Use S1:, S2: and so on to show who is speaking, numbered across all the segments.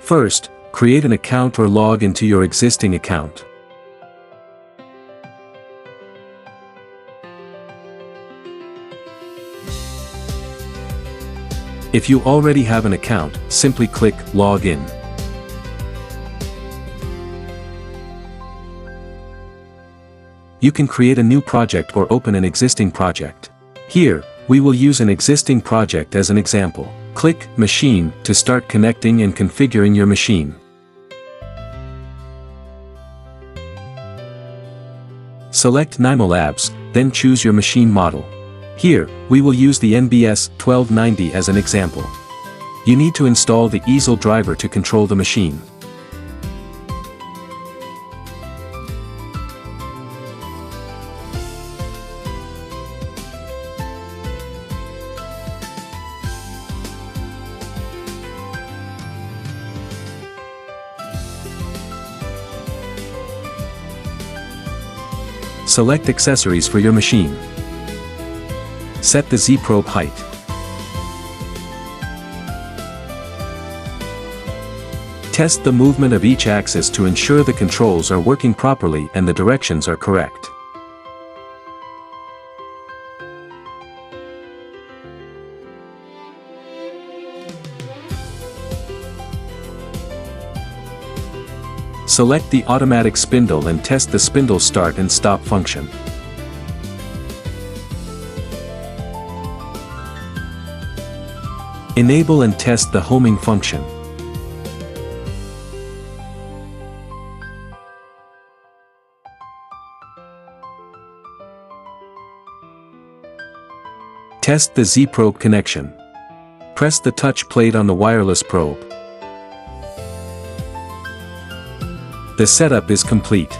S1: First, create an account or log into your existing account. If you already have an account, simply click Log In. You can create a new project or open an existing project. Here, we will use an existing project as an example. Click Machine to start connecting and configuring your machine. Select NymoLabs, then choose your machine model. Here, we will use the NBS-1290 as an example. You need to install the Easel driver to control the machine. Select accessories for your machine. Set the Z-probe height. Test the movement of each axis to ensure the controls are working properly and the directions are correct. Select the automatic spindle and test the spindle start and stop function. Enable and test the homing function. Test the Z-probe connection. Press the touch plate on the wireless probe. The setup is complete.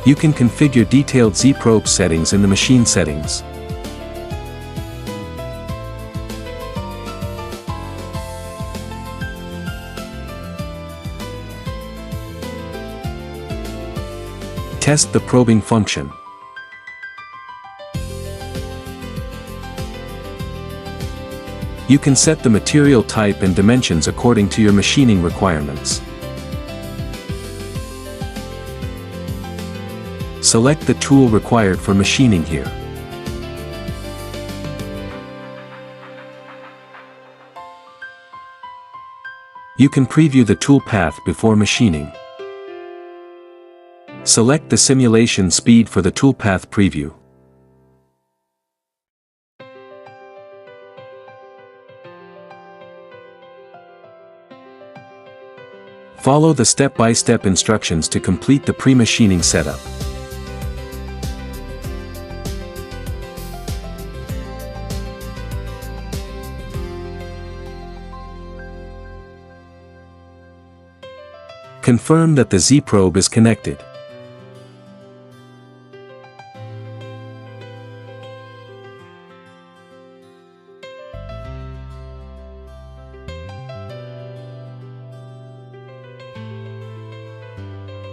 S1: You can configure detailed Z-probe settings in the machine settings. Test the probing function. You can set the material type and dimensions according to your machining requirements. Select the tool required for machining here. You can preview the tool path before machining. Select the simulation speed for the toolpath preview. Follow the step-by-step instructions to complete the pre-machining setup. Confirm that the Z-probe is connected.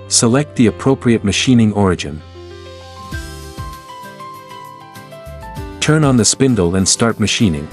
S1: Select the appropriate machining origin. Turn on the spindle and start machining.